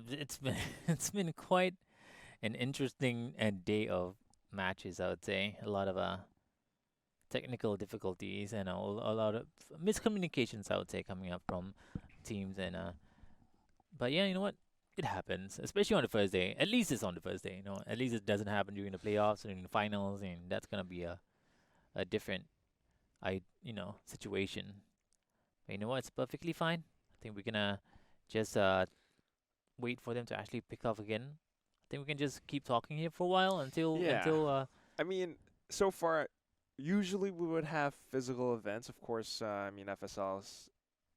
It's been it's been quite an interesting day of matches, I would say. A lot of technical difficulties and a lot of miscommunications, I would say, coming up from teams and but yeah, you know what? It happens, especially on the first day. At least it's on the first day, you know. At least it doesn't happen during the playoffs or in the finals, and that's gonna be a different situation. But you know what? It's perfectly fine. I think we're gonna just wait for them to actually pick up again. I think we can just keep talking here for a while Yeah. until I mean, so far, usually we would have physical events. Of course, I mean, FSL's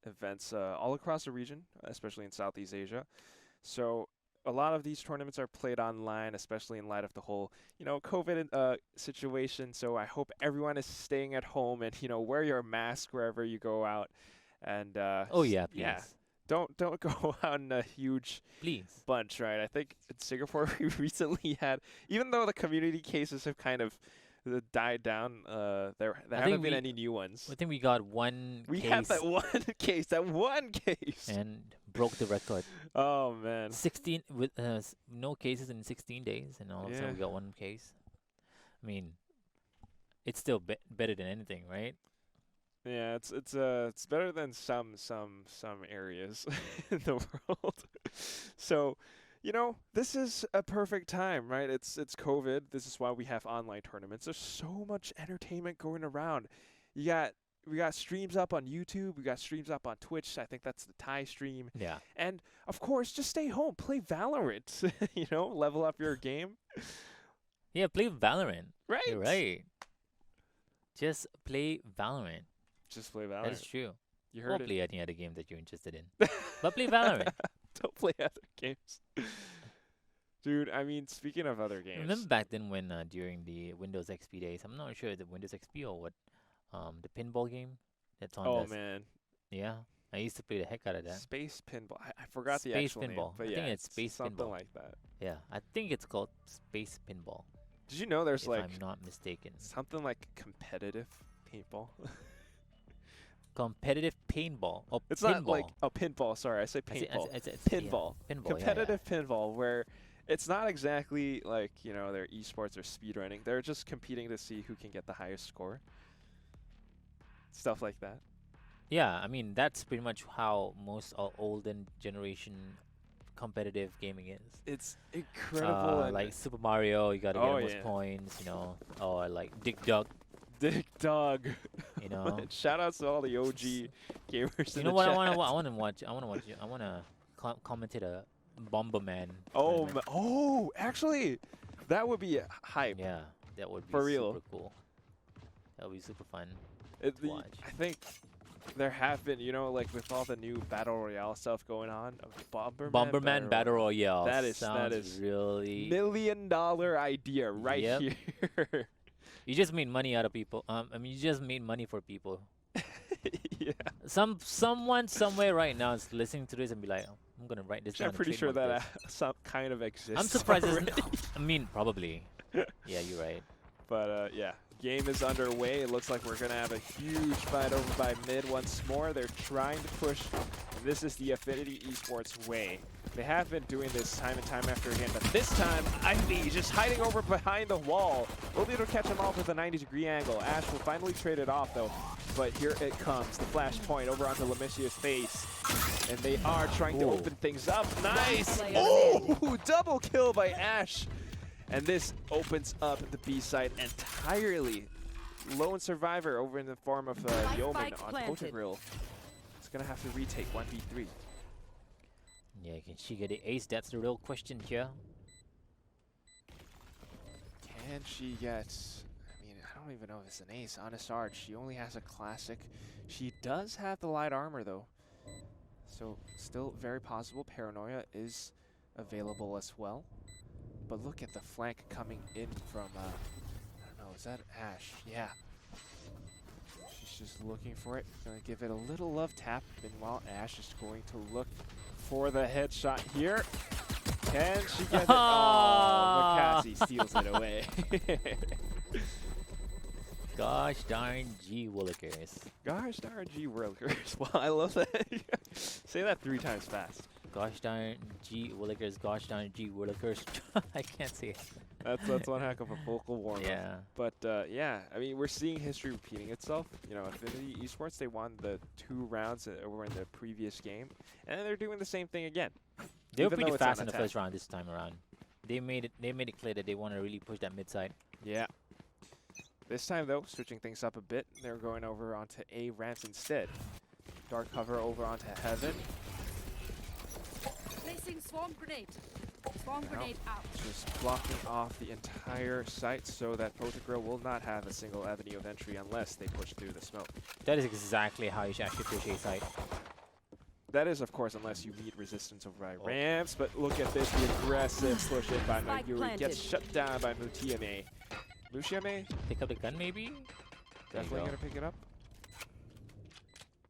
events all across the region, especially in Southeast Asia. So a lot of these tournaments are played online, especially in light of the whole, COVID situation. So I hope everyone is staying at home and, wear your mask wherever you go out. And oh yeah, yeah, please. don't go out in a huge Please. bunch, right? I think in Singapore we recently had, even though the community cases have kind of died down, there I haven't think been we any new ones. I think we got one We had case that one case, that one case. and broke the record. Oh man. 16 with no cases in 16 days, and all of a sudden Yeah. we got one case. I mean, it's still better than anything, right? Yeah, it's better than some areas in the world. So, this is a perfect time, right? It's COVID. This is why we have online tournaments. There's so much entertainment going around. You got we got streams up on YouTube, we got streams up on Twitch. I think that's the Thai stream. Yeah. And of course, just stay home, play Valorant, level up your game. Yeah, play Valorant. You're Right. right. Just play Valorant. Just play That is Valorant. true. You Or heard it. play any other game that you're interested in. But play Valorant. Don't play other games. Dude, I mean, speaking of other Remember games. back then when during the Windows XP days, I'm not sure the Windows XP or what, the pinball game that's on Oh the man, yeah. I used to play the heck out of that. Space Pinball. I forgot the Space actual name, Pinball. but I yeah, think it's Space something Pinball. like that. Yeah, I think it's called Space Pinball, Did you know there's if like I'm not mistaken. something like competitive paintball? Competitive paintball or It's pinball. not like a pinball. Sorry, I say paintball. Pinball. Yeah, pinball. Competitive pinball, where it's not exactly like they're esports or speedrunning. They're just competing to see who can get the highest score. Stuff like that. Yeah, I mean that's pretty much how most olden generation competitive gaming is. It's incredible and Like Super Mario, you gotta get oh the most yeah, points, you know. Or like Dig Dug, Dick Dog. you know. Shout outs to all the OG gamers You in know the what? chat. I wanna watch. I wanna commentate a Bomberman Oh, tournament. oh, actually, that would be hype. Yeah, that would be For real. super cool. That would be super fun It, to the, watch. I think there have been, like with all the new battle royale stuff going on, Bomberman Battle Royale. That is sounds really. $1 million idea right Yep. here. You just made money out of people. I mean, you just made money for people. Yeah, Someone somewhere right now is listening to this and be like, oh, I'm gonna write this down. I'm and pretty sure trademark that this." some kind of exists. I'm surprised. already. I mean, probably. Yeah, you're right. But yeah, game is underway. It looks like we're gonna have a huge fight over by mid once more. They're trying to push. This is the Affinity Esports way. They have been doing this time and time after again, but this time, Ivy just hiding over behind the wall. Will be able to catch him off with a 90-degree angle. Ash will finally trade it off though, but here it comes. The flash point over onto Lemicia's face. And they are trying to Ooh. open things up. Nice! Oh, double kill by Ash. And this opens up the B side entirely. Lone survivor over in the form of Yeoman on Potagril. It's gonna have to retake 1v3. Yeah, can she get the ace? That's the real question here. Can she get... I mean, I don't even know if it's an ace. Honest Arch, she only has a classic. She does have the light armor though. So still very possible. Paranoia is available as well. But look at the flank coming in from, I don't know, is that Ash? Yeah. She's just looking for it. Gonna give it a little love tap. Meanwhile, Ash is going to look for the headshot here. Can she get it? Oh, Makasi steals it away. Gosh darn G Willikers. Gosh darn G Worlders. Well, I love that. Say that 3 times fast. Gosh darn G Willikers, gosh darn G Willikers. I can't say it. That's one heck of a vocal warm-up. Yeah. But yeah, I mean, we're seeing history repeating itself. You know, Affinity Esports, they won the 2 rounds that were in the previous game, and they're doing the same thing again. They were even pretty though it's on fast in the attack. first round this time around. They made it clear that they want to really push that mid side. Yeah. This time, though, switching things up a bit, they're going over onto A ramps instead. Dark cover over onto Heaven. Placing swarm grenade. Swarm Now, grenade out. just blocking off the entire site so that Potagril will not have a single avenue of entry unless they push through the smoke. That is exactly how you should actually push A side. That is, of course, unless you meet resistance over by ramps, but look at this, the aggressive push in by Spike Mayuri planted. gets shut down by Mutiame. Mutiame Pick up the gun maybe? There you definitely go. going to pick it up.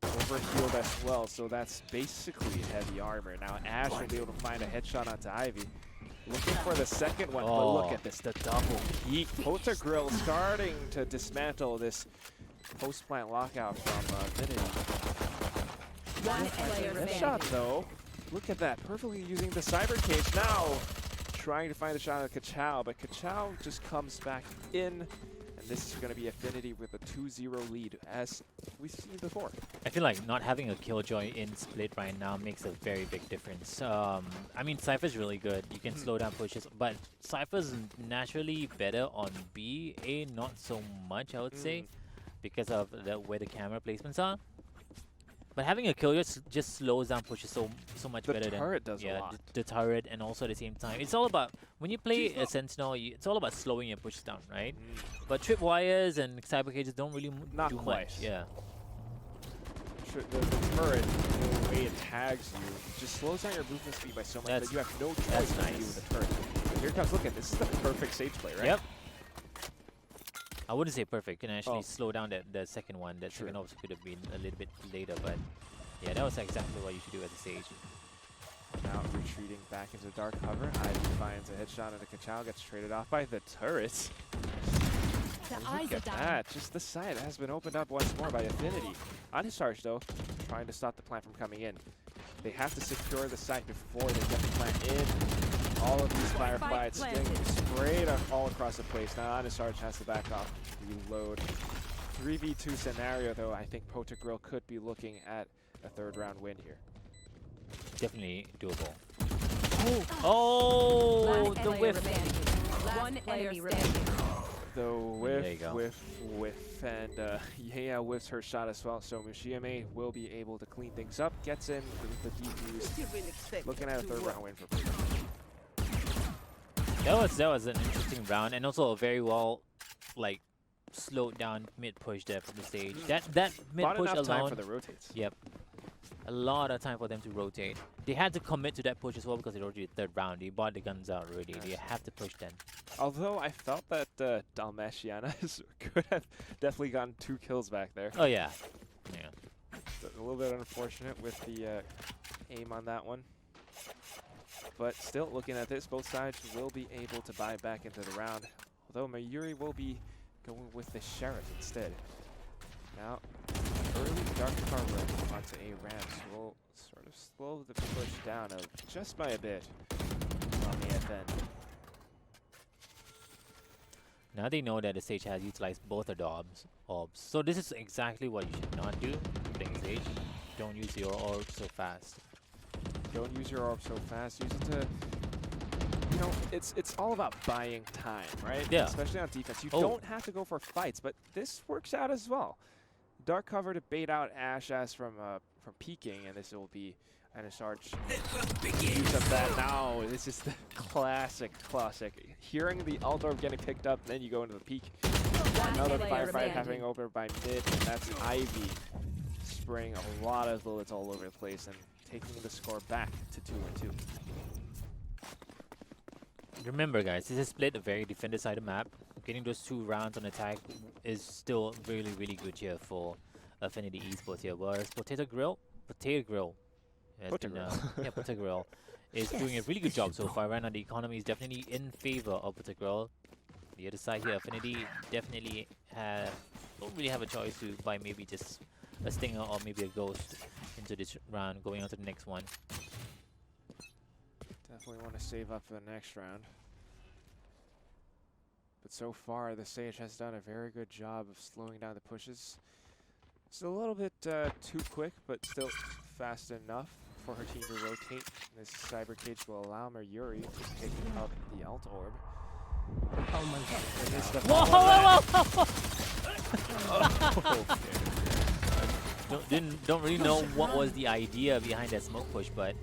Overhealed as well, so that's basically heavy armor. Now Ash will be able to find a headshot onto Ivy. Looking for the second one, but look at this, the double peek. Potagril starting to dismantle this post-plant lockout from Affinity. One player Headshot though, look at that, perfectly using the cyber cage now. Trying to find the shot at Kachao, but Kachao just comes back in. And this is going to be Affinity with a 2-0 lead, as we've seen before. I feel like not having a killjoy in split right now makes a very big difference. I mean, Cypher's really good. You can slow down pushes, but Cypher's naturally better on B. A, not so much, I would say, because of where the camera placements are. But having a killjoy just slows down pushes so much better than The turret does a lot. the turret, and also at the same time, it's all about when you play a sentinel. It's all about slowing your pushes down, right? But tripwires and cyber cages don't really Not do quite. much. Yeah. The turret, the way it tags you, just slows down your movement speed by so much that you have no choice that's but to deal with the turret. And here comes, look at this is the perfect Sage play, right? Yep. I wouldn't say perfect. Can actually Oh. slow down the second one. That Sure. second also could have been a little bit later, but yeah, that was exactly what you should do as a Sage. Now retreating back into dark cover. Ivy finds a headshot into Kachao, gets traded off by the turret. The Look eyes are at down. that. Just the side has been opened up once more by Affinity. Uncharged though, trying to stop the plant from coming in. They have to secure the site before they get the plant in. All of these fireflies getting sprayed all across the place. Now Uncharged has to back off, reload. 3v2 scenario though, I think Potagril could be looking at a 3rd round win here. Definitely doable. Oh, Last the player whiff. standing. One enemy remaining. The There you go. whiff, and Yaya whiffs her shot as well. So Mushiame will be able to clean things up, gets in with the defuse. Looking at a 3rd round win for Potagril. That was an interesting round, and also a very well like slowed down mid push there from the Sage. That mid Not push enough time alone. for the rotates. Yep. A lot of time for them to rotate. They had to commit to that push as well because they rotated 3rd round. They bought the guns out already. They have to push then. Although I felt that Dalmatianas could have definitely gotten 2 kills back there. Oh yeah. Yeah. A little bit unfortunate with the aim on that one. But still, looking at this, both sides will be able to buy back into the round. Although Mayuri will be going with the Sheriff instead. Now, early dark cover onto A ramps will sort of slow the push down just by a bit on the FN. Now they know that the Sage has utilized both the orbs. So this is exactly what you should not do playing Sage. Don't use your orb so fast. Don't use your orb so fast. Use it to, you know, it's all about buying time, right? Yeah. Especially on defense. You Oh. don't have to go for fights, but this works out as well. Dark cover to bait out Ash as from peeking, and this will be an Arch use of that now. This is the classic. Hearing the alt orb getting picked up, then you go into the peak. Another player firefight remaining. happening over by mid, and that's Ivy spraying a lot of bullets all over the place and taking the score back to 2-2. Remember guys, this is split a very defender side of map. Getting those 2 rounds on attack is still really, really good here for Affinity Esports here. Whereas Potagril has been, yeah, Potagril is doing a really good job so far. Right now the economy is definitely in favor of Potagril. The other side here, Affinity definitely don't really have a choice to buy maybe just a Stinger or maybe a Ghost into this round, going on to the next one. Definitely want to save up for the next round. But so far, the Sage has done a very good job of slowing down the pushes. It's a little bit too quick, but still fast enough for her team to rotate. This Cyber Cage will allow Mayuri to pick up the Alt Orb. Oh my god. And it's the Whoa, follow-up. whoa, whoa! Don't really know what was the idea behind that smoke push, but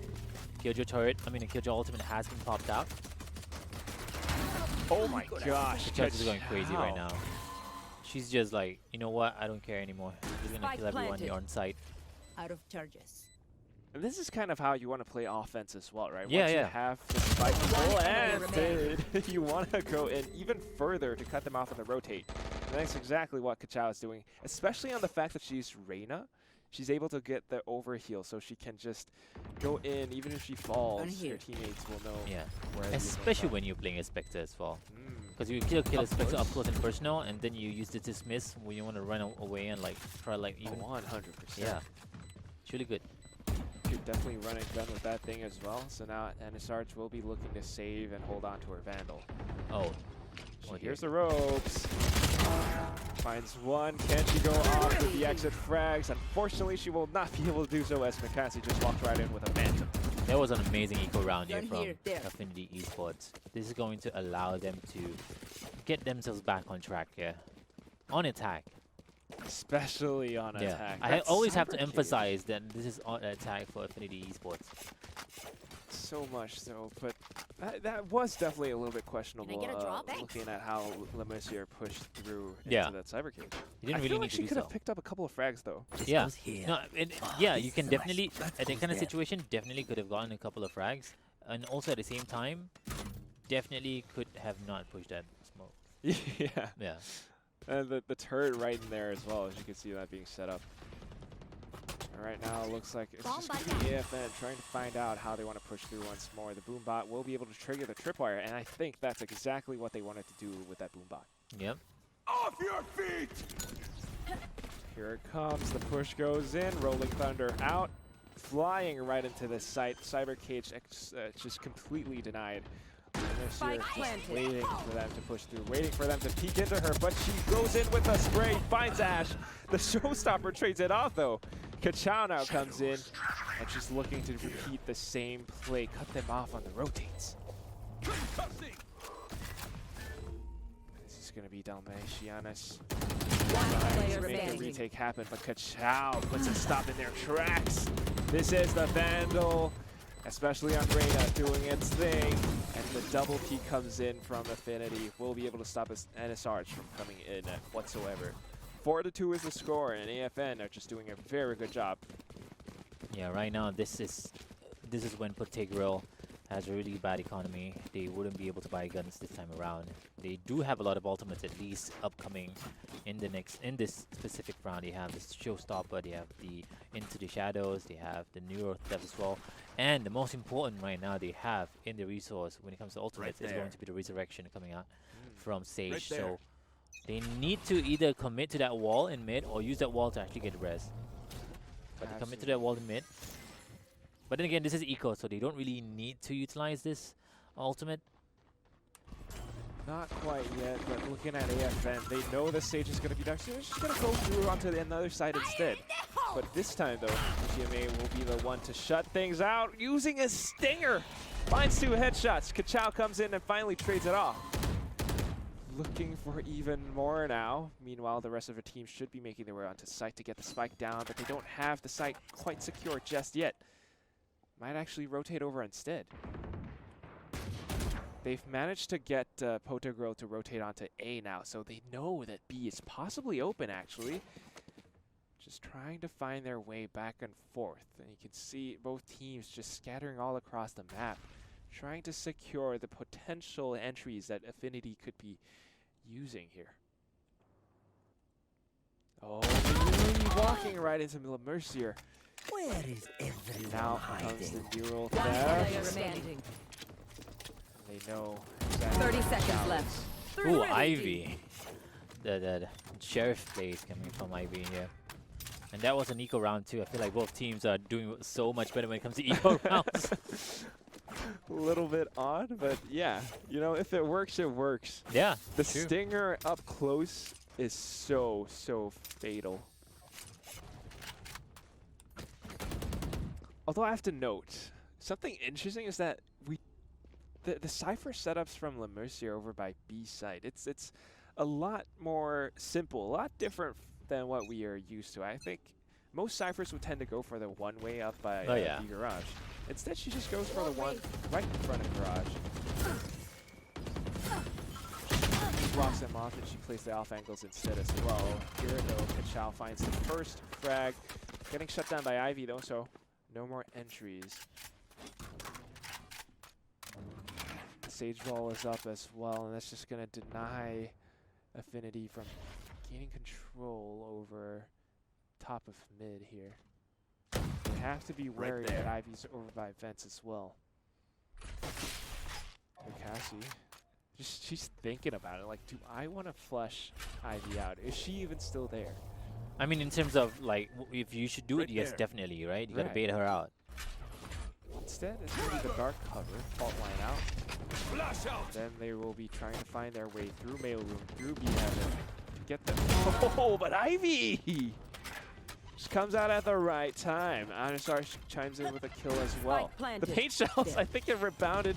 Killjoy turret, the Killjoy ultimate has been popped out. Oh my gosh. Killjoy is going crazy right now. She's just like, you know what? I don't care anymore. She's gonna Spike kill everyone planted. here on site. Out of charges. And this is kind of how you want to play offense as well, right? Yeah, Once yeah. you have the spike full enemy and you want to go in even further to cut them off on the rotate. And that's exactly what Kachao is doing, especially on the fact that she's Reyna. She's able to get the overheal, so she can just go in, even if she falls, your teammates will know. Yeah, where the especially are. when you're playing a Spectre as well. Mm. Because you kill a Spectre up close and personal, and then you use the dismiss when you want to run away and like try like even. 100%. Yeah, it's really good. Could definitely run and gun with that thing as well. So now Anisarch will be looking to save and hold on to her Vandal. Oh, She oh hears the ropes. Finds one. Can she go off with the exit frags? Unfortunately, she will not be able to do so as Mackenzie just walked right in with a Phantom. that was an amazing eco round here Done from here, there. Affinity Esports. This is going to allow them to get themselves back on track here, on attack. Especially on attack. I That's always have Cyber to Cage. emphasize that this is on attack for Affinity Esports. So much so, but that was definitely a little bit questionable. get a drop? Thanks. Looking at how Lemessier pushed through Yeah. into that Cyber Cage. You didn't I really feel need like to she do could so. have picked up a couple of frags though. Yeah. Goes here. No, you can definitely, at that kind of situation, definitely could have gotten a couple of frags. And also at the same time, definitely could have not pushed that smoke. Yeah. Yeah. And the turret right in there as well, as you can see that being set up. And right now it looks like it's just going to be AFN trying to find out how they want to push through once more. The boom bot will be able to trigger the tripwire, and I think that's exactly what they wanted to do with that boom bot. Yep. Off your feet! Here it comes, the push goes in, Rolling Thunder out, flying right into this site. Cyber Cage just completely denied. And this here Spike just planted. waiting for them to push through, waiting for them to peek into her, but she goes in with a spray, finds Ash. The showstopper trades it off though. Kachao now comes in, and she's looking to repeat the same play, cut them off on the rotates. This is going to be Dalmatianis. One Trying player to make the remaining. retake happen, but Kachao puts a stop in their tracks. This is the Vandal, especially on Reyna, doing its thing. And the double peek comes in from Affinity. Will be able to stop NSRH from coming in whatsoever. 4-2 is the score, and AFN are just doing a very good job. Yeah, right now this is when Potagril has a really bad economy. They wouldn't be able to buy guns this time around. They do have a lot of ultimates at least upcoming in this specific round. They have the Showstopper, they have the Into the Shadows, they have the Neuro Theft as well. And the most important right now they have in the resource when it comes to ultimates is going to be the Resurrection coming out from Sage. So they need to either commit to that wall in mid or use that wall to actually get res. But they commit to that wall in mid. But then again, this is eco, so they don't really need to utilize this ultimate. Not quite yet, but looking at AFN, they know the Sage is going to be next. So they're just going to go through onto the another side instead. But this time, though, GMA will be the one to shut things out using a stinger. Finds 2 headshots. Kachao comes in and finally trades it off. Looking for even more now. Meanwhile, the rest of the team should be making their way onto site to get the spike down, but they don't have the site quite secure just yet. Might actually rotate over instead. They've managed to get Potagril to rotate onto A now, so they know that B is possibly open, actually. Just trying to find their way back and forth. And you can see both teams just scattering all across the map, trying to secure the potential entries that Affinity could be using here. Oh, really walking right into Mercier. Where is everyone Now comes hiding? the neural One player theft. remaining. They know exactly 30 the seconds challenge. left. Ooh, Ivy. The sheriff plays coming from Ivy here. And that was an eco round too. I feel like both teams are doing so much better when it comes to eco rounds. a little bit odd, but yeah, you know, if it works, it works. Yeah, The true. stinger up close is so fatal. Although I have to note, something interesting is that the Cypher setups from Le Mercier over by B site, it's a lot more simple, a lot different than what we are used to. I think most Cyphers would tend to go for the one way up by Oh, yeah. B garage. Instead, she just goes for the one right in front of garage. She blocks them off and she plays the off angles instead as well. Here though, Kachao finds the first frag. Getting shut down by Ivy though, so no more entries. Sage Ball is up as well, and that's just going to deny Affinity from gaining control over top of mid here. They have to be wary that Ivy's over by vents as well. Cassie, she's thinking about it. Like, do I want to flush Ivy out? Is she even still there? I mean, in terms of like, if you should do it, yes, definitely, right? You gotta Right. bait her out. Instead, it's going to be the dark cover, fault line out. Then they will be trying to find their way through mailroom, through B-heaven, get them. Oh, but Ivy! Just comes out at the right time. Anusar chimes in with a kill as well. The paint shells, I think it rebounded.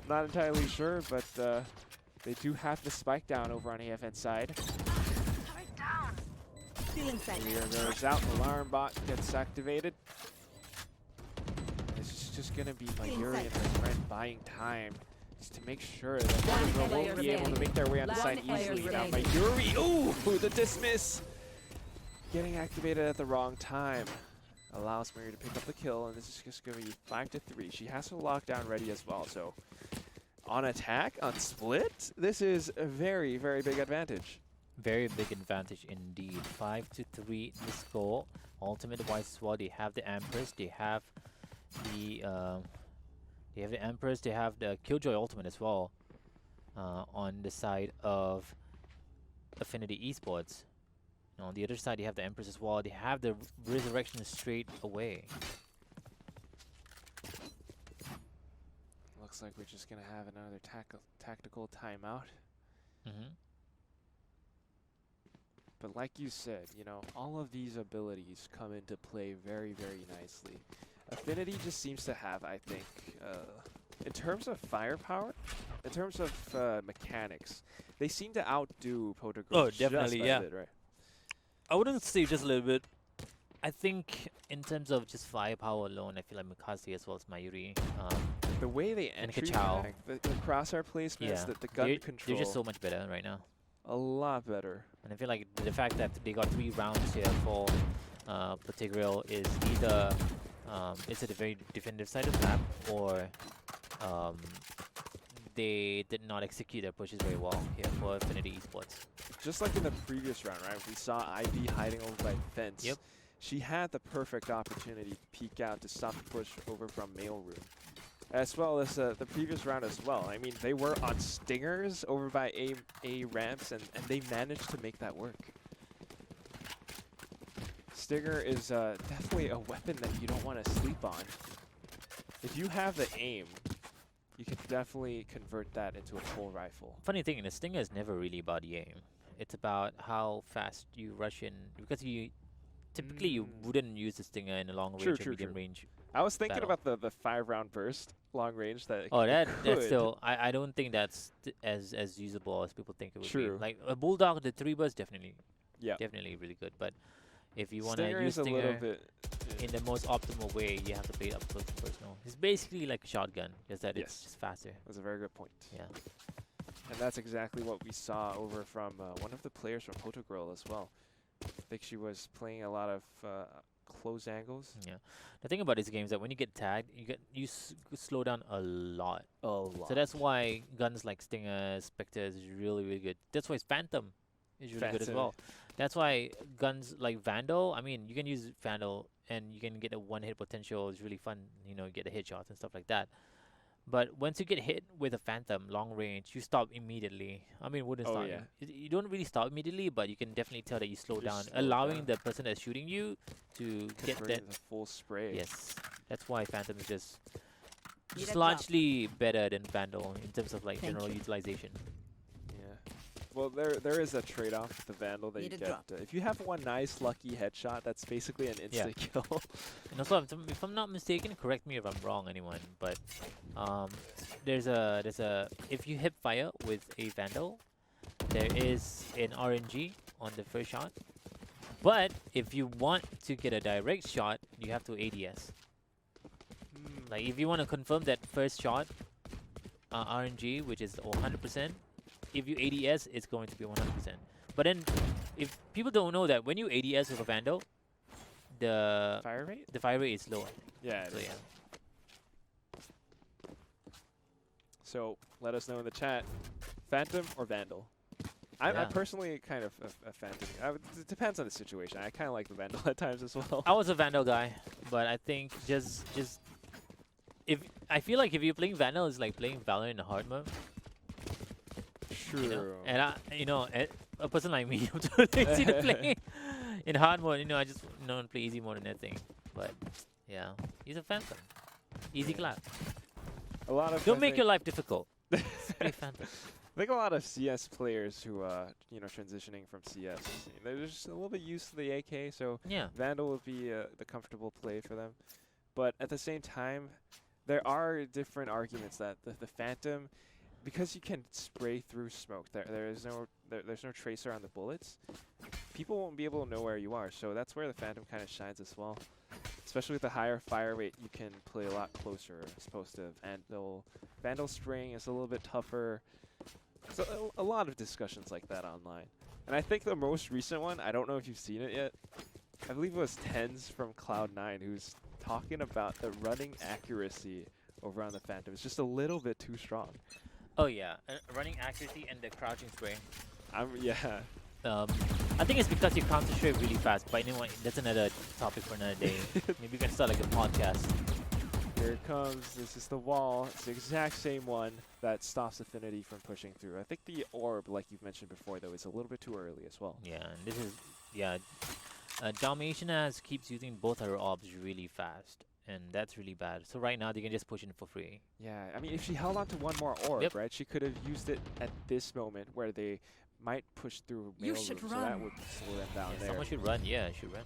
Not entirely sure, but they do have the spike down over on AFN side. Lear goes out, alarm bot gets activated. It's just going to be Mayuri and their friend buying time just to make sure that Potagril won't be able to make their way on the side easily. Now Mayuri, ooh, the dismiss! Getting activated at the wrong time allows Mayuri to pick up the kill, and this is just going to be 5-3. She has her lockdown ready as well, so on attack, on split, this is a very, very big advantage. Very big advantage indeed. 5-3 the score. Ultimate wise as well. They have the Empress. They have the Empress. They have the Killjoy ultimate as well. On the side of Affinity Esports. On the other side, they have the Empress as well. They have the Resurrection straight away. Looks like we're just gonna have another tactical timeout. Mm-hmm. But like you said, you know, all of these abilities come into play very, very nicely. Affinity just seems to have, I think, in terms of firepower, in terms of mechanics, they seem to outdo Potagril. Oh, definitely, yeah. Bit, right? I wouldn't say just a little bit. I think in terms of just firepower alone, I feel like Mikasi as well as Mayuri. The way they and entry Kachao. back, the crosshair placements, Yeah, the gun they're control, just so much better right now. a lot better. And I feel like the fact that they got 3 rounds here for Potagril is either it's at a very defensive side of the map, or they did not execute their pushes very well here for Affinity Esports. Just like in the previous round, right? We saw Ivy hiding over by fence. Yep. She had the perfect opportunity to peek out to stop the push over from mailroom. As well as the previous round as well. I mean, they were on stingers over by A ramps, and they managed to make that work. Stinger is definitely a weapon that you don't want to sleep on. If you have the aim, you can definitely convert that into a full rifle. Funny thing, the Stinger is never really about the aim. It's about how fast you rush in, because you typically you wouldn't use the Stinger in a long range or medium range. I was thinking battle. about the 5-round burst long range that. Oh, that's could. still. I don't think that's as usable as people think it would True. be. Like a Bulldog, the 3 burst definitely Yeah. definitely really good. But if you want to Stinger use is a little Stinger bit. in the most optimal way, you have to play it up close and personal. It's basically like a shotgun, just that it's Yes. just faster. That's a very good point. Yeah. And that's exactly what we saw over from one of the players from Potagril as well. I think she was playing a lot of close angles. Yeah. The thing about this game is that when you get tagged, you slow down a lot. A lot. So that's why guns like Stinger, Spectre is really, really good. That's why Phantom is really good as well. That's why guns like Vandal, I mean, you can use Vandal and you can get a one-hit potential. It's really fun, you know, get the headshots and stuff like that. But once you get hit with a Phantom long range, you stop immediately. I mean, wouldn't stop. yeah. You don't really stop immediately, but you can definitely tell that you slow You down, slow allowing down. the person that's shooting you to get Convert that. it to full spray. Yes, that's why Phantom is just Need just a drop. largely better than Vandal in terms of like Thank general you. utilization. Yeah. Well, there is a trade-off with the Vandal that Need you a get. drop. If you have one nice lucky headshot, that's basically an instant kill. And also, if I'm not mistaken, correct me if I'm wrong, anyone, but um, there's a if you hip fire with a Vandal, there is an RNG on the first shot. But if you want to get a direct shot, you have to ADS. Like if you want to confirm that first shot, RNG, which is 100%, if you ADS, it's going to be 100%. But then, if people don't know that when you ADS with a Vandal, the Fire rate? fire rate is lower. Yeah. it So is. yeah. So let us know in the chat, Phantom or Vandal. I'm Yeah. personally kind of a Phantom. It depends on the situation. I kind of like the Vandal at times as well. I was a Vandal guy, but I think just if I feel like if you're playing Vandal, it's like playing Valorant in hard mode. True. You know? And a person like me, I'm too lazy to play in hard mode. You know, I just play easy mode and everything. But yeah, he's a Phantom. Easy clap. A lot of Don't make your life difficult. Just play Phantom. I think a lot of CS players who transitioning from CS, they're just a little bit used to the AK, so Yeah. Vandal would be the comfortable play for them. But at the same time, there are different arguments that the Phantom, because you can spray through smoke, there's no tracer on the bullets, people won't be able to know where you are. So that's where the Phantom kind of shines as well. Especially with the higher fire rate, you can play a lot closer as opposed to Vandal. Vandal spraying is a little bit tougher. So a lot of discussions like that online. And I think the most recent one, I don't know if you've seen it yet, I believe it was Tens from Cloud9 who's talking about the running accuracy over on the Phantom. It's just a little bit too strong. Oh yeah, running accuracy and the crouching spray. Yeah. I think it's because you concentrate really fast. But anyway, that's another topic for another day. Maybe we can start like a podcast. Here it comes. This is the wall. It's the exact same one that stops Affinity from pushing through. I think the orb, like you've mentioned before, though, is a little bit too early as well. Yeah, and this is Dalmatian keeps using both her orbs really fast, and that's really bad. So right now they can just push in for free. Yeah, I mean, if she held on to one more orb, Yep. right, she could have used it at this moment where they might push through You mail should room, so that run. would slow them down Yeah, there. someone should run. Yeah, should run.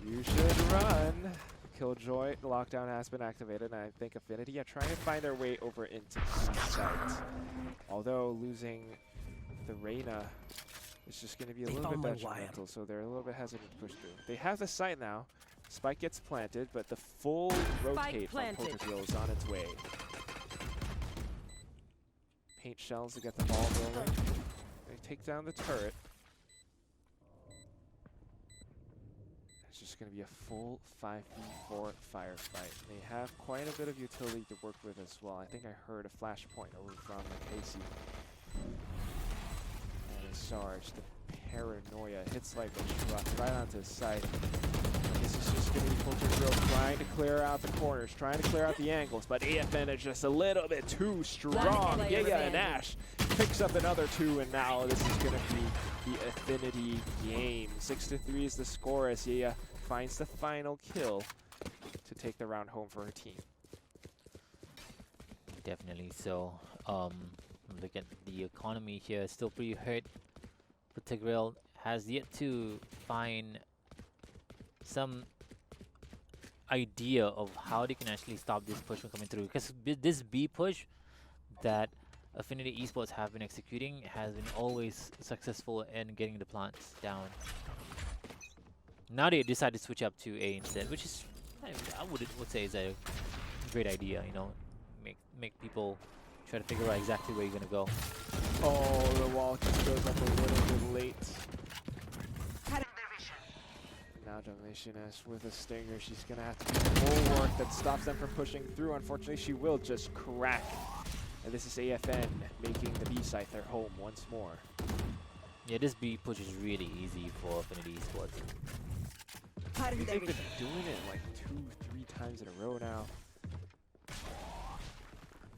You should run. Killjoy, the lockdown has been activated, and I think Affinity are trying to find their way over into B site. Although losing the Reyna is just going to be a They little bit found my detrimental, so they're a little bit hesitant to push through. They have the site now. Spike gets planted, but the full rotate from planted. Potagril is on its way. Paint shells to get the ball rolling. They take down the turret. It's just going to be a full 5v4 firefight. They have quite a bit of utility to work with as well. I think I heard a flashpoint over from Casey. And a Sarge, the paranoia hits like a truck right onto his side. This is just going to be Potagril trying to clear out the corners, trying to clear out the angles, but AFN is just a little bit too strong. player Giga and remaining. Ash picks up another two, and now this is going to be the Affinity game. 6-3 is the score as Giga finds the final kill to take the round home for her team. Definitely. So, look at the economy here. Still pretty hurt. Potagril has yet to find some idea of how they can actually stop this push from coming through. Because this B push that Affinity Esports have been executing has been always successful in getting the plants down. Now they decide to switch up to A instead, which is I would say is a great idea. You know, make people try to figure out exactly where you're gonna go. Oh, the wall just goes up a little bit late. Now Dalmatianess with a stinger. She's going to have to do more work that stops them from pushing through. Unfortunately, she will just crack. And this is AFN making the B site their home once more. Yeah, this B push is really easy for Affinity Esports. I think they've been doing it like 2-3 times in a row now.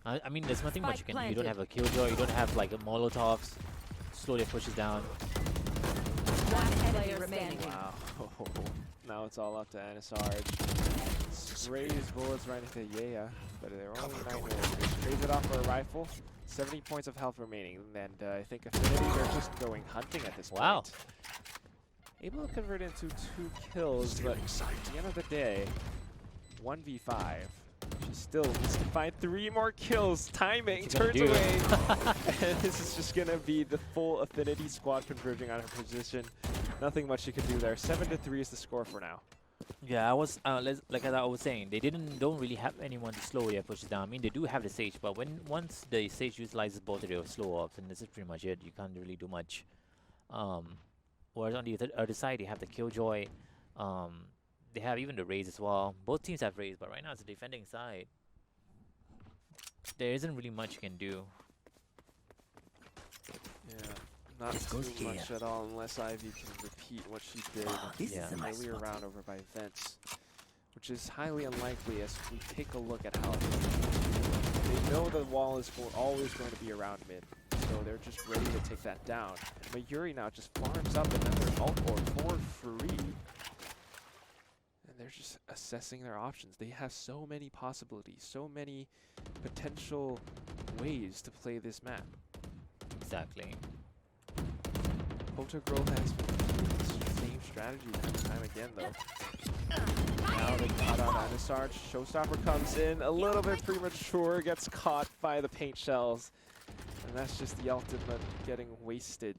I mean, there's nothing much you Spike can do. You don't planted. have a Killjoy, you don't have like a Molotovs. Slow their pushes down. One enemy remaining. Wow. Now it's all up to Anisarge. Sprays bullets right into Yeya, but they're only 9 minutes. Trades it off for a rifle. 70 points of health remaining, and I think Affinity, they're just going hunting at this Wow. point. Able to convert into 2 kills, but at the end of the day, 1v5. She still needs to find 3 more kills. Timing What's she gonna turns do? away. And this is just going to be the full Affinity squad converging on her position. Nothing much she can do there. 7-3 is the score for now. Yeah, I was like as I was saying, they don't really have anyone to slow their pushes down. I mean, they do have the Sage, but once the Sage utilizes both of their slow ups, and this is pretty much it. You can't really do much. Whereas on the other side, they have the Killjoy. They have even the Raze as well. Both teams have Raze, but right now it's the defending side. There isn't really much you can do. Yeah, not too much at all unless Ivy can repeat what she did Yeah. earlier round over by Vents, which is highly unlikely as we take a look at how they know the wall is always going to be around mid, so they're just ready to take that down. But Yuri now just farms up another ult board for free. And they're just assessing their options. They have so many possibilities, so many potential ways to play this map. Exactly. Potagril has been using the same strategy time and time again, though. Now they caught on Anisarge. Showstopper comes in a little bit premature, gets caught by the paint shells. And that's just the ultimate getting wasted.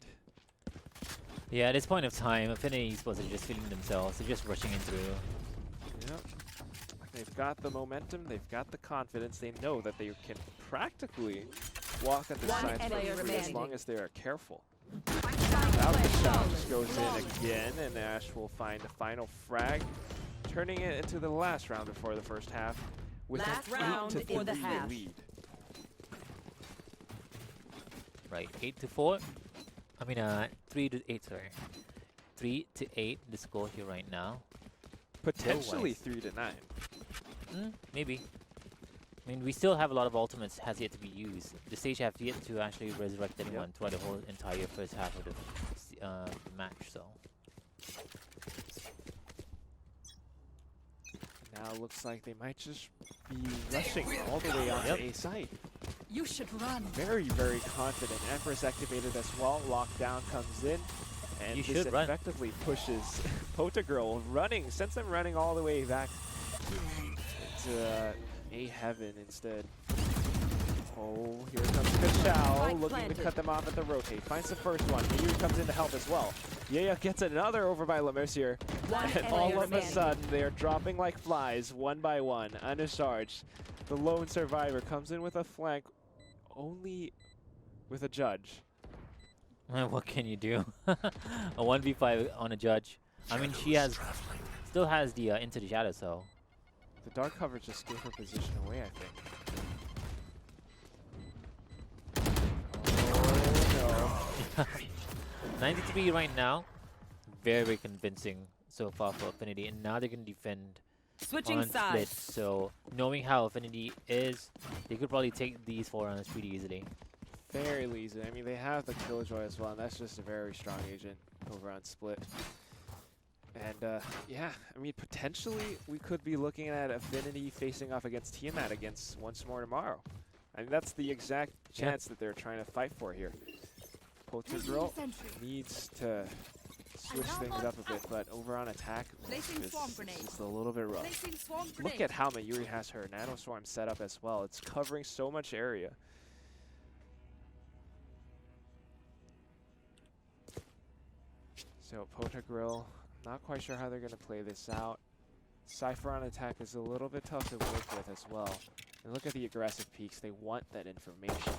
Yeah, at this point of time, Affinity is supposed to just feeling themselves. They're just rushing in through. Yep. They've got the momentum, they've got the confidence, they know that they can practically walk at the side as long as they are careful. Now the shot just goes in again, and Ash will find a final frag, turning it into the last round before the first half with Last an round 8-3 lead. Right, 8-4. I mean, 3-8. Sorry, 3-8. The score here right now. Potentially Skill-wise. 3-9. Maybe. I mean, we still have a lot of ultimates has yet to be used. The Sage have yet to actually resurrect anyone throughout the whole entire first half of the match. So Now it looks like they might just be rushing all the way onto A site. You should run. Very, very confident. Empress activated as well. Lockdown comes in. And You this should run. effectively pushes Potagril running, sends them running all the way back to A heaven instead. Oh, here comes Kachao, looking to cut them off at the rotate. Finds the first one. Yuri comes in to help as well. Yeya gets another over by Lemercier. And all of a sudden, they're dropping like flies, one by one. Anisarge, the lone survivor, comes in with a flank, only with a judge. what can you do? A 1v5 on a judge. I mean, she still has the into the shadow, so The dark cover just gave her position away, I think. Oh, 93 right now. Very, very convincing so far for Affinity, and now they're gonna defend Switching on split. sides. So knowing how Affinity is, they could probably take these 4 rounds pretty easily. no. Fairly easy. I mean, they have the Killjoy as well, and that's just a very strong agent over on split. And yeah, I mean, potentially we could be looking at Affinity facing off against Tiamat against once more tomorrow. I mean, that's the exact chance that they're trying to fight for here. Potagril needs to switch things up a bit, but over on attack, Placing this swarm grenade. is a little bit rough. Placing swarm Look grenade. at how Mayuri has her Nanoswarm set up as well. It's covering so much area. So Potagril, not quite sure how they're going to play this out. Cypher on attack is a little bit tough to work with as well. And look at the aggressive peaks. They want that information.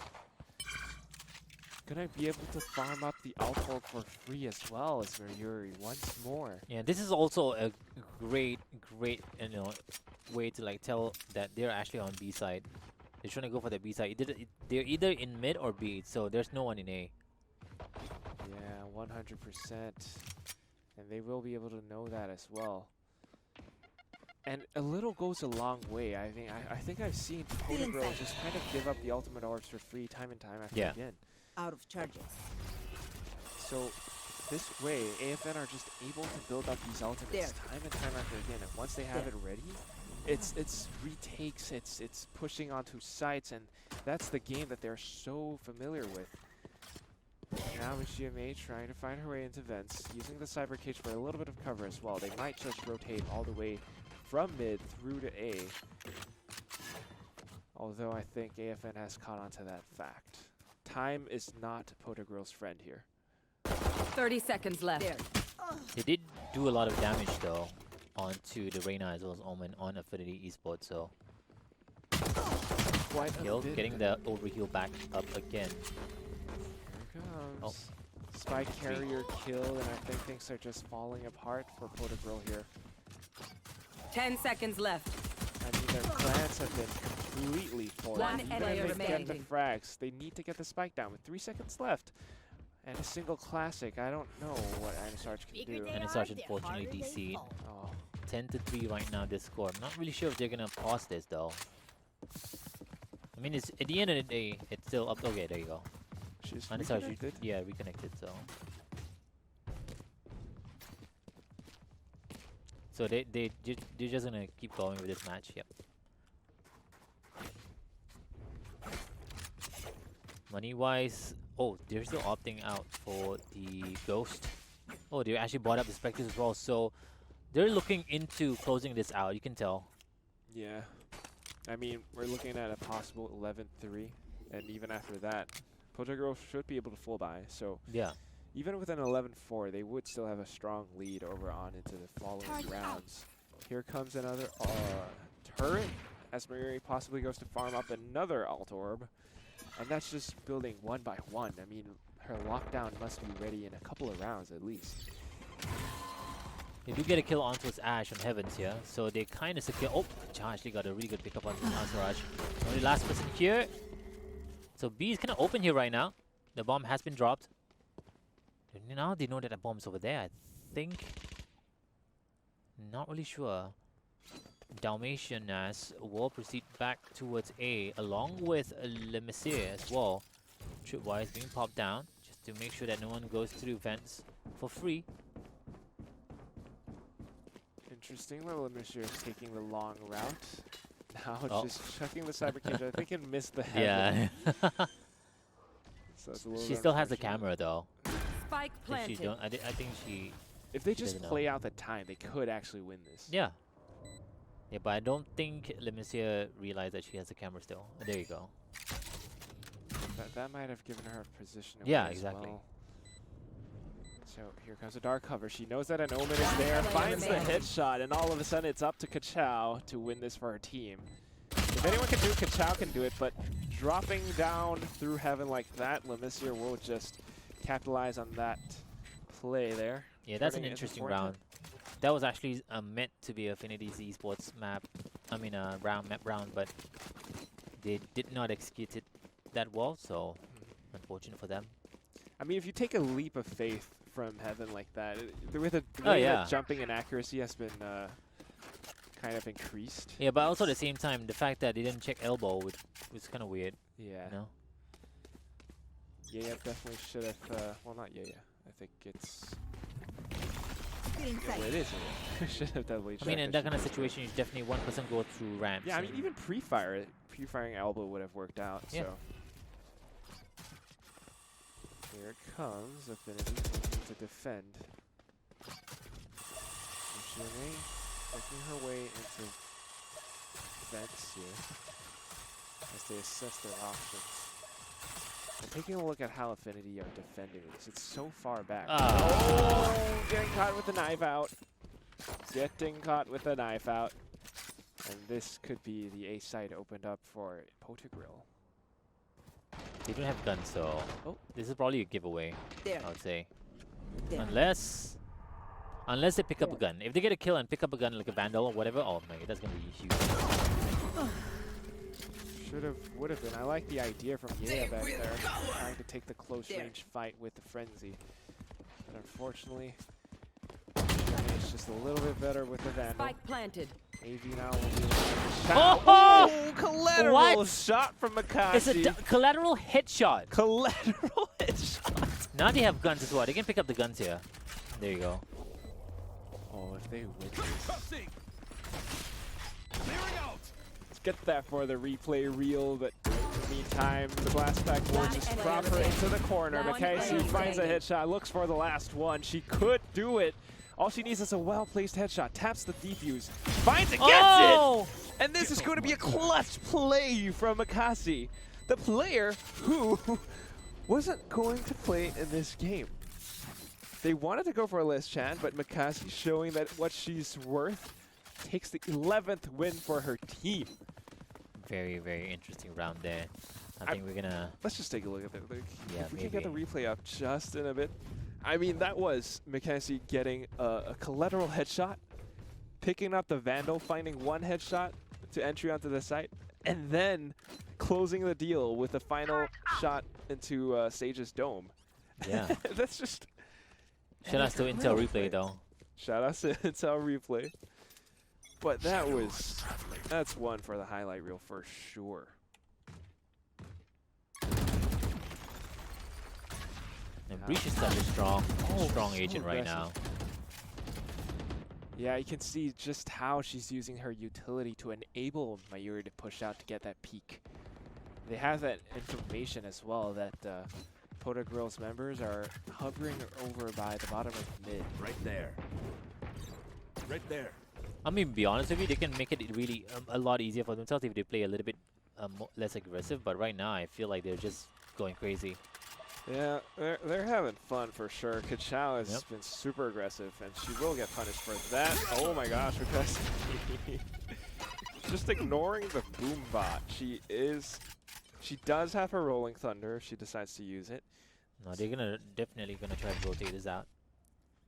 Gonna be able to farm up the outhold for free as well as Mayuri once more. Yeah, this is also a great way to like tell that they're actually on B side. They're trying to go for the B side. They're either in mid or B, so there's no one in A. Yeah, 100%. And they will be able to know that as well. And a little goes a long way. I think I've seen Potagril just kind of give up the ultimate orbs for free time and time after again. Out of charges. So this way, AFN are just able to build up these ultimates time and time after again. And once they have it ready, it's retakes, it's pushing onto sites, and that's the game that they're so familiar with. Now with GMA trying to find her way into vents, using the cyber cage for a little bit of cover as well. They might just rotate all the way from mid through to A. Although I think AFN has caught on to that fact. Time is not Potagril's friend here. 30 seconds left. They did do a lot of damage though onto the Reyna as well as Omen on Affinity Esports, so Quite a Hill bit. getting the overheal back up again. Here comes. Oh. Spike carrier kill, and I think things are just falling apart for Potagril here. 10 seconds left. I mean, their plans have been completely foiled. One Even enemy if they get the remaining. frags, they need to get the spike down with 3 seconds left. And a single classic, I don't know what Anasarch can do. And Sarge unfortunately DC'd. Oh, 10-3 right now this score. I'm not really sure if they're gonna pause this though. I mean, it's at the end of the day, it's still up. Okay, there you go. she's And Sarge, reconnected. yeah, reconnected. So they're just gonna keep going with this match. Yep. Money wise, oh, they're still opting out for the Ghost. Oh, they actually bought up the Spectres as well. So they're looking into closing this out. You can tell. Yeah. I mean, we're looking at a possible 11-3. And even after that, Potagril should be able to full buy. So Yeah. even with an 11-4, they would still have a strong lead over on into the following rounds. Here comes another turret, as Mariri possibly goes to farm up another Alt Orb. And that's just building one by one. I mean, her lockdown must be ready in a couple of rounds at least. They do get a kill onto his Ash on Heavens here, so they kind of secure. Oh, Josh, they got a really good pickup on Entourage. Only last person here. So B is kind of open here right now. The bomb has been dropped. Now they know that the bomb's over there. I think. Not really sure. Dalmatian will proceed back towards A, along with Lemessier as well. Tripwise being popped down, just to make sure that no one goes through vents for free. Interesting. Little Monsieur is taking the long route. Now Oh. just checking the cyber cage. I think it missed the heaven. Yeah. So it's a little She still has the unfortunate. camera though. Spike If she planted. don't, I think she. If they She just doesn't know. play out the time, they could actually win this. Yeah. Yeah, but I don't think Lemessier realized that she has the camera still. There you go. That might have given her a position. Yeah, away as exactly. well. So here comes a dark cover. She knows that an Omen is there, finds the headshot, and all of a sudden it's up to Kachao to win this for her team. If anyone can do it, Kachao can do it, but dropping down through heaven like that, Lemessier will just capitalize on that play there. Yeah, that's an turning it into interesting 4-10. round. That was actually meant to be Affinity's esports map. I mean, map round, but they did not execute it that well. So unfortunate for them. I mean, if you take a leap of faith from heaven like that, with the Oh, way yeah. that jumping and accuracy has been kind of increased. Yeah, but also at the same time, the fact that they didn't check elbow was kind of weird. Yeah. You know? Yaya definitely should have, well, not Yaya. I think it's, yeah, well, it is Yaya. Should have definitely checked. I mean, in it, that should kind of have- situation, you definitely one person go through ramps. Yeah, I mean, and- even pre-firing elbow would have worked out, Yeah. so. Here it comes, Affinity looking to defend. Jimmy making her way into vents here as they assess their options. And taking a look at how Affinity are defending this, it's so far back. Ah. Oh, getting caught with the knife out. Getting caught with the knife out. And this could be the A site opened up for Potagril. They don't have guns, so this is probably a giveaway. There. I would say, There. unless they pick up a gun. If they get a kill and pick up a gun like a Vandal or whatever, oh my, that's gonna be huge. Should have, would have been. I like the idea from Yaya back there, trying to take the close range fight with the Frenzy. But unfortunately, it's just a little bit better with the Vandal. Spike planted. AV now will be able to Oh! collateral What? shot from Makashi. It's a collateral headshot. Collateral headshot. Now they have guns as well. They can pick up the guns here. There you go. Oh, if they win this. Let's get that for the replay reel, but in the meantime, the blast back board just proper into the corner. Mackenzie finds a headshot, looks for the last one. She could do it. All she needs is a well-placed headshot. Taps the defuse, finds it, gets it! And this is going to be a clutch play from Makasi, the player who wasn't going to play in this game. They wanted to go for a list chan, but Makasi showing that what she's worth takes the 11th win for her team. Very, very interesting round there. I think we're gonna... Let's just take a look at that. Yeah, if we can get the replay up just in a bit. I mean, that was Mackenzie getting a collateral headshot, picking up the Vandal, finding one headshot to entry onto the site, and then closing the deal with the final shot into Sage's dome. Yeah. That's just... Shout out to Intel replay though. Shout out to Intel replay. But that's one for the highlight reel for sure. And Breach is such a strong agent right now. Yeah, you can see just how she's using her utility to enable Mayuri to push out to get that peak. They have that information as well that Potagril's members are hovering over by the bottom of mid. Right there. Right there. I mean, be honest with you, they can make it really a lot easier for themselves if they play a little bit less aggressive. But right now, I feel like they're just going crazy. Yeah, they're having fun for sure. Kachao has been super aggressive, and she will get punished for that. Oh my gosh, because just ignoring the boom bot. She does have her Rolling Thunder if she decides to use it. No, they're definitely gonna try to rotate this out.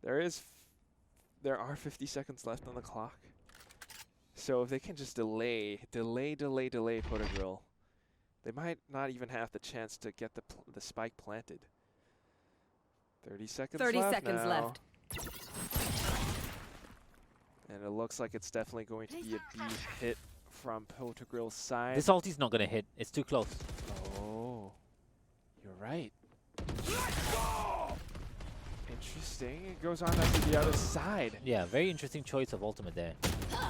There are 50 seconds left on the clock. So if they can just delay Potagril, they might not even have the chance to get the spike planted. 30 seconds left. And it looks like it's definitely going to be a B hit from Potagril's side. This ulti's not gonna hit. It's too close. Oh, you're right. Interesting. It goes on to the other side. Yeah, very interesting choice of ultimate there.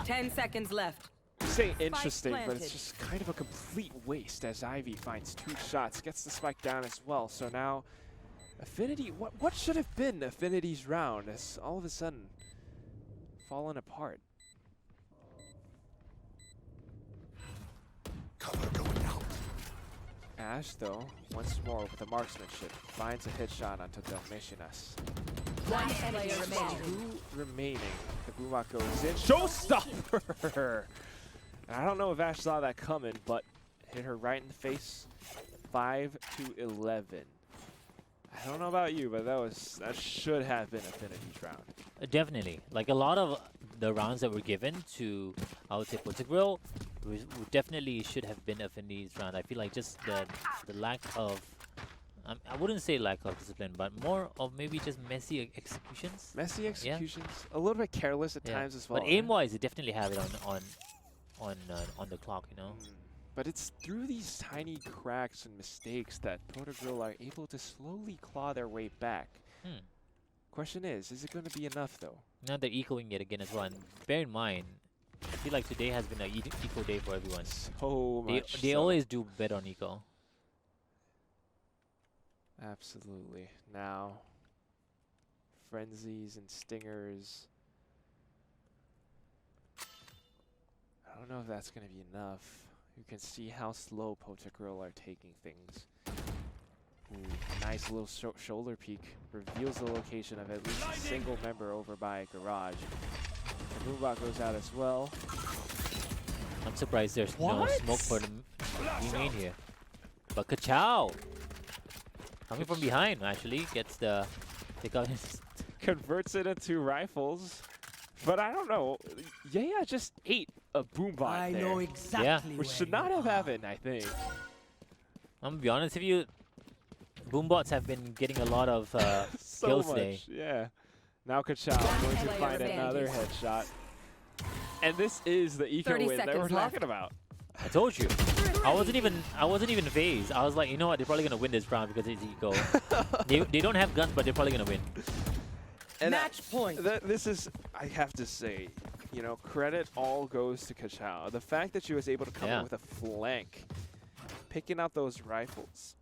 10 seconds left. You say interesting, but planted. it's just kind of a complete waste as Ivy finds 2 shots, gets the spike down as well. So now, Affinity, what should have been Affinity's round has all of a sudden fallen apart. Cover going out. Ash, though, once more with the marksmanship, finds a headshot onto Dalmatianas. One player remaining. 2 remaining. The Boombox goes in. Showstopper! And I don't know if Ash saw that coming, but hit her right in the face. 5-11. I don't know about you, but that should have been Affinity's round. Definitely. Like a lot of the rounds that were given to, I would say, Potagril, definitely should have been Affinity's round. I feel like just the lack of, I wouldn't say lack of discipline, but more of maybe just messy executions. Messy executions, a little bit careless at times as well. But aim-wise, they definitely have it on the clock, you know. But it's through these tiny cracks and mistakes that Potagril are able to slowly claw their way back. Question is it going to be enough though? Now they're ecoing it again as well. And bear in mind, I feel like today has been an eco day for everyone. So much. They always do better on eco. Absolutely. Now, frenzies and stingers. I don't know if that's going to be enough. You can see how slow Potagril are taking things. Ooh, nice little shoulder peek. Reveals the location of at least a single member over by Garage. The Boombox goes out as well. I'm surprised there's no smoke for the main here. But Kachao, coming from behind, actually gets the pick up his converts it into rifles. But I don't know. Yeah, just ate a Boombot I there. know exactly Which where should you not have are. happened, I think. I'm gonna be honest with you, Boombots have been getting a lot of So kills much, today. yeah. Now Kachao going to find another headshot. And this is the eco 30 win that we're seconds left. talking about. I told you. I wasn't even phased. I was like, you know what? They're probably gonna win this round because it's eco. they don't have guns, but they're probably gonna win. And Match point. this is, I have to say, you know, credit all goes to Kachao. The fact that she was able to come in with a flank, picking out those rifles.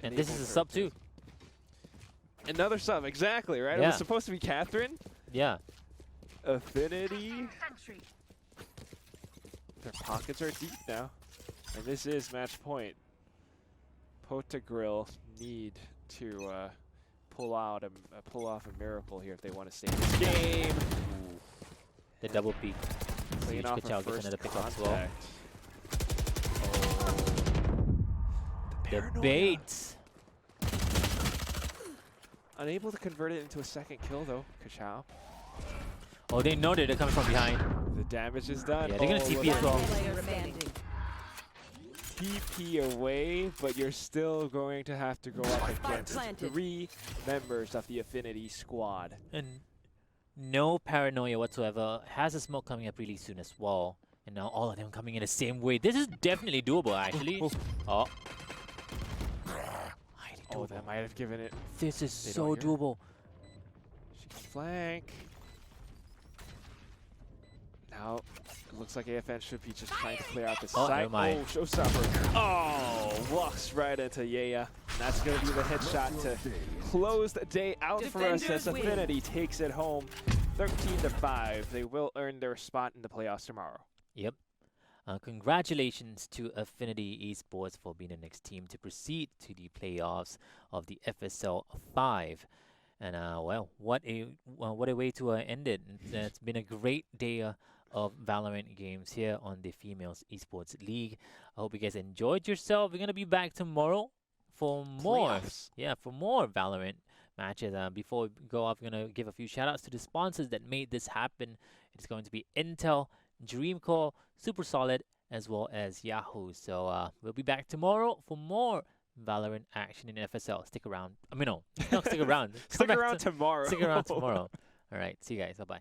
And this is a sub too. Another sub, exactly, right? It Yeah. was supposed to be Catherine. Yeah. Affinity. Their pockets are deep now. And this is match point. Potagril need to pull off a miracle here if they want to stay in this game. The double peak. Clean Huge off Kachao a gets first another pick up as well. contact. The bait. Unable to convert it into a second kill though, Kachao. Oh, they know that they're coming from behind. The damage is done. Yeah, they're gonna TP as well. Player standing. TP away, but you're still going to have to go up against planted. 3 members of the Affinity squad. And no paranoia whatsoever. Has a smoke coming up really soon as well. And now all of them coming in the same way. This is definitely doable, actually. Oh. Oh, that might have given it. This is They so don't hear. doable. She can flank. Now, it looks like AFN should be just trying to clear out the Oh, site. never mind. Oh, showstopper. Oh, walks right into Yeya. And that's going to be the headshot to close the day out for us as Defenders win. Affinity takes it home 13-5. They will earn their spot in the playoffs tomorrow. Yep. Congratulations to Affinity Esports for being the next team to proceed to the playoffs of the FSL 5. And well, what a way to end it. It's been a great day of Valorant games here on the Females Esports League. I hope you guys enjoyed yourself. We're gonna be back tomorrow for more, Playoffs. for more Valorant matches. Before we go off, we're gonna give a few shout outs to the sponsors that made this happen. It's going to be Intel, Dreamcore, Super Solid, as well as Yahoo. So we'll be back tomorrow for more Valorant action in FSL. Stick around. I mean, no, stick around. Stick around tomorrow. Stick around tomorrow. All right. See you guys. Bye-bye.